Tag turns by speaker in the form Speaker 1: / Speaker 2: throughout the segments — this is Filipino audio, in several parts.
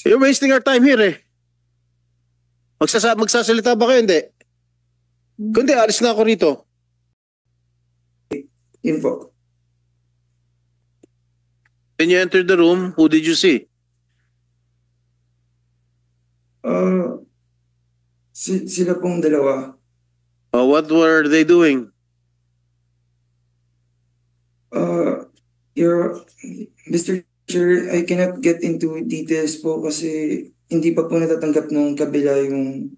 Speaker 1: You're wasting our time here eh. Magsasalita ba kayo? Hindi. Kundi alis na ako rito.
Speaker 2: Yun po.
Speaker 1: When you entered the room, who did you see?
Speaker 2: Sila pong dalawa.
Speaker 1: What were they doing?
Speaker 2: Mr. Chair, I cannot get into details po kasi hindi pa po natatanggap ng kabila yung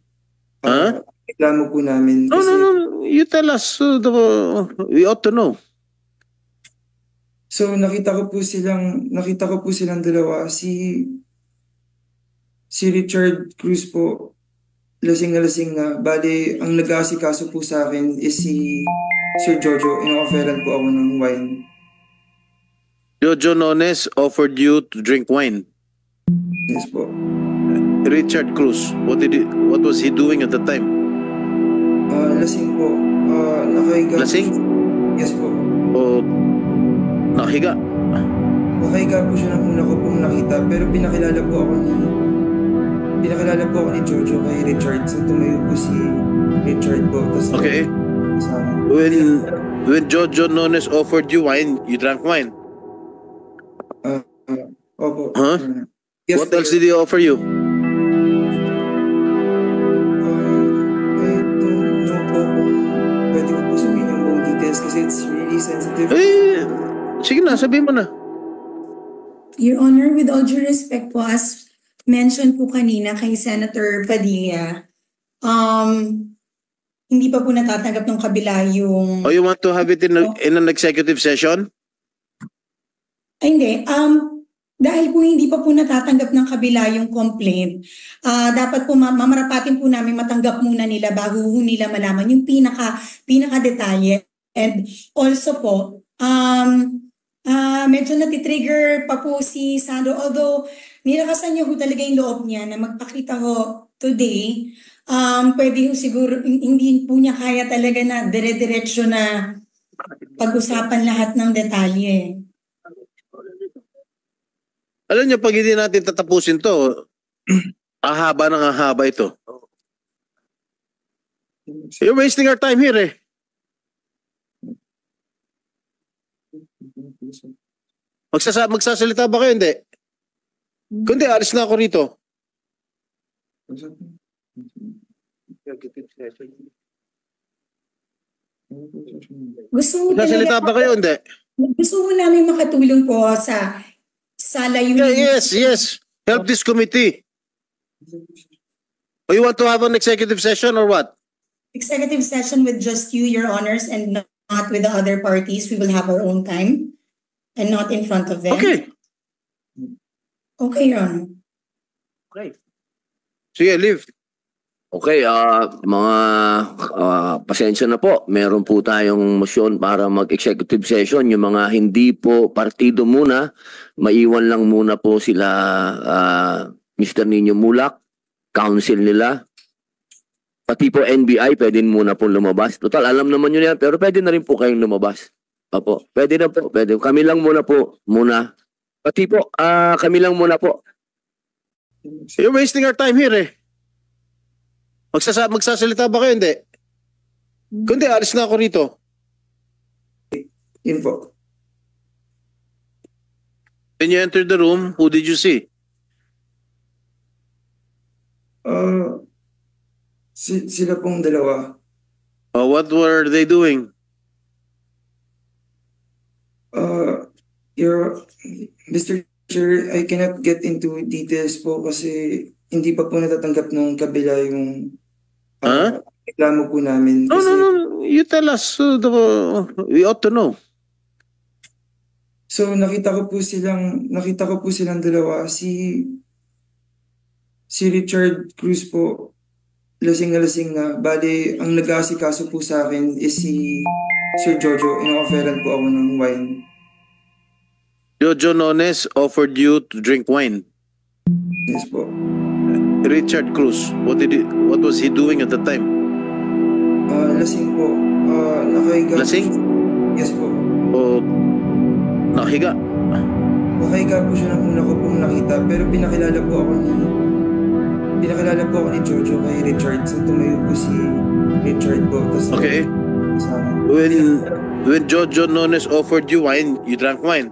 Speaker 2: reklamo po namin. Kasi,
Speaker 1: No. You tell us. We ought to know.
Speaker 2: So nakita ko po silang dalawa. Si Richard Cruz po, lasing na. Bali, ang nag-aasikaso po sa akin is si Sir Jojo. Ino-offeran po ako ng wine.
Speaker 1: Jojo Nones offered you to drink wine.
Speaker 2: Yes po.
Speaker 1: Richard Cruz, what was he doing at the time?
Speaker 2: Lasing po. Nakahiga.
Speaker 1: Lasing?
Speaker 2: Yes po.
Speaker 1: O nakahiga?
Speaker 2: Nakahiga po siya nang una ko pong nakita. Pero pinakilala po ako ni Jojo kay Richard. So tumayo po si Richard po.
Speaker 1: Okay. When Jojo Nones offered you wine, you drank wine?
Speaker 2: Opo.
Speaker 1: Huh?
Speaker 2: Yes,
Speaker 1: what else did he offer you?
Speaker 2: I don't know po kung pwede ko po sabihin yung buong details kasi it's really sensitive.
Speaker 1: Sige na, sabihin mo na.
Speaker 3: Your Honor, with all due respect po, as mentioned po kanina kay Senator Padilla, hindi pa po natatanggap ng kabila yung...
Speaker 1: You want to have it in an executive session?
Speaker 3: Ay, hindi. Dahil po hindi pa po natatanggap ng kabila yung complaint, dapat po mamarapatin po namin matanggap muna nila bago nila malaman yung pinaka-detalye. And also po, medyo natitrigger pa po si Sandro. Although nilakasan niya po talaga yung loob niya na magpakita ho today, pwede ho siguro, hindi po niya kaya talaga na dire-diretso na pag-usapan lahat ng detalye.
Speaker 1: Alam niyo, pag hindi natin tatapusin to, ahaba ng ahaba ito. You're wasting our time here eh. Magsasalita ba kayo? Hindi. Kundi alis na ako rito. Magsasalita ba kayo? Hindi.
Speaker 3: Gusto mo namin makatulong po sa layunin.
Speaker 1: Yes. Help this committee. You want to have an executive session or what?
Speaker 3: Executive session with just you, Your Honors, and not with the other parties. We will have our own time and not in front of them.
Speaker 1: Okay.
Speaker 3: Okay, Your Honor.
Speaker 1: Okay. Sige, leave.
Speaker 4: Okay, mga pasensya na po. Meron po tayong motion para mag-executive session. Yung mga hindi po partido muna, maiwan lang muna po sila Mr. Nino Mulak, council nila. Pati po NBI, pwede muna po lumabas. Total, alam naman yun yan, pero pwede na rin po kayong lumabas. Opo, pwede na po, pwede. Kami lang muna po, muna. Pati po, kami lang muna po.
Speaker 1: You're wasting our time here eh. Magsasalita ba kayo? Hindi. Kundi alis na ako rito.
Speaker 2: Yun po.
Speaker 1: When you entered the room, who did you see?
Speaker 2: Sila pong dalawa.
Speaker 1: What were they doing?
Speaker 2: Mr. Chair, I cannot get into details po kasi hindi pa po natatanggap ng kabila yung reklamo po namin. Kasi,
Speaker 1: No. You tell us. We ought to know.
Speaker 2: So nakita ko po silang dalawa. Si Richard Cruz po, lasing na. Bali, ang nag-aasikaso po sa akin is si Sir Jojo. Ino-offeran po ako ng wine.
Speaker 1: Jojo Nones offered you to drink wine.
Speaker 2: Yes po.
Speaker 1: Richard Cruz, what was he doing at the time?
Speaker 2: Lasing po. Nakahiga.
Speaker 1: Lasing?
Speaker 2: Yes po.
Speaker 1: O nakahiga?
Speaker 2: Nakahiga po siya ng una ko pong nakita, pero pinakilala po ako ni Jojo kay Richard. So tumayo po si Richard po. Tapos
Speaker 1: Okay.
Speaker 2: sa akin.
Speaker 1: When Jojo Nones offered you wine, you drank wine.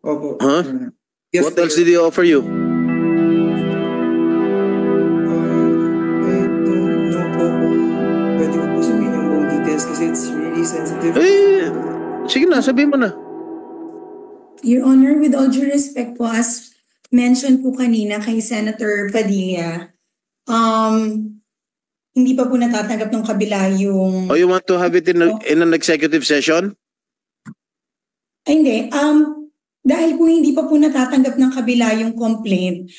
Speaker 2: Opo.
Speaker 1: Huh?
Speaker 2: Yes,
Speaker 1: What else did he offer you?
Speaker 2: I don't know po kung pwede ko po sabihin yung buong details kasi it's really sensitive.
Speaker 1: Eh, sige na, sabihin mo na.
Speaker 3: Your Honor, with all due respect po, as mentioned po kanina kay Senator Padilla, hindi pa po natatanggap ng kabila yung...
Speaker 1: Oh, you want to have it in an executive session?
Speaker 3: Ay, hindi. Dahil po hindi pa po natatanggap ng kabila yung complaint,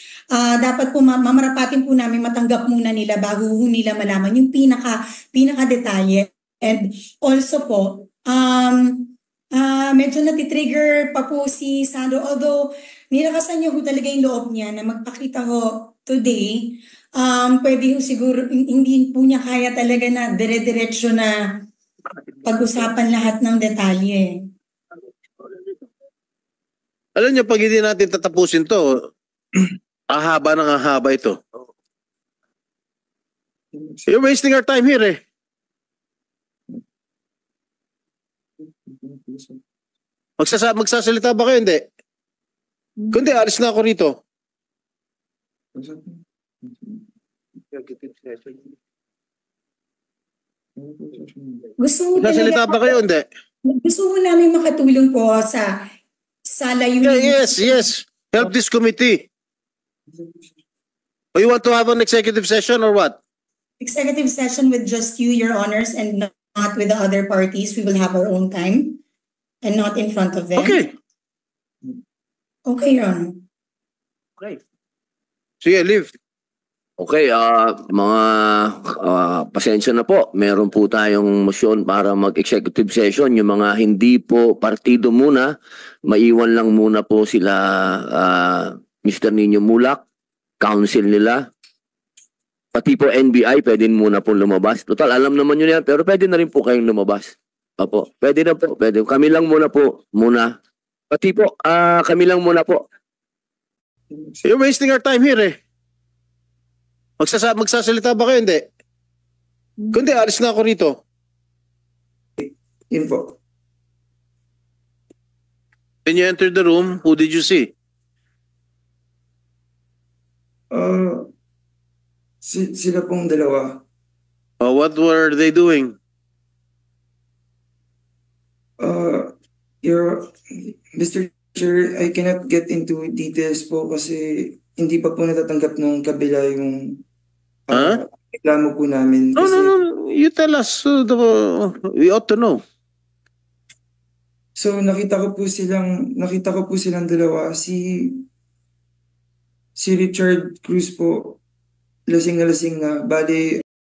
Speaker 3: dapat po mamarapatin po namin matanggap muna nila bago nila malaman yung pinaka-detalye. And also po, medyo natitrigger pa po si Sandro. Although nilakasan niya po talaga yung loob niya na magpakita ho today, pwede ho siguro, hindi po niya kaya talaga na dire-diretso na pag-usapan lahat ng detalye.
Speaker 1: Alam niyo, pag hindi natin tatapusin to, ahaba ng ahaba ito. You're wasting our time here eh. Magsasalita ba kayo? Hindi. Kundi, alis na ako rito. Magsasalita ba kayo? Hindi.
Speaker 3: Gusto mo namin makatulong po sa layunin.
Speaker 1: Yes. Help this committee. Or you want to have an executive session or what?
Speaker 3: Executive session with just you, Your Honors, and not with the other parties. We will have our own time and not in front of them.
Speaker 1: Okay.
Speaker 3: Okay, Your Honor.
Speaker 1: Sige, leave.
Speaker 4: Okay, mga pasensya na po. Meron po tayong motion para mag-executive session. Yung mga hindi po partido muna, maiwan lang muna po sila Mr. Nino Mulak, council nila. Pati po NBI, pwede muna po lumabas. Total, alam naman yun yan, pero pwede na rin po kayong lumabas. Opo, pwede na po, pwede. Kami lang muna po, muna. Pati po, kami lang muna po.
Speaker 1: You're wasting our time here eh. Magsasalita ba kayo? Hindi. Kundi, alis na ako rito.
Speaker 2: Yun po.
Speaker 1: When you entered the room, who did you see?
Speaker 2: Sila pong dalawa.
Speaker 1: What were they doing?
Speaker 2: Mr. Chair, I cannot get into details po kasi hindi pa po natatanggap ng kabila yung reklamo po namin.
Speaker 1: No. You tell us. We ought to know.
Speaker 2: So nakita ko po silang dalawa. Si Richard Cruz po, lasing na. Bali,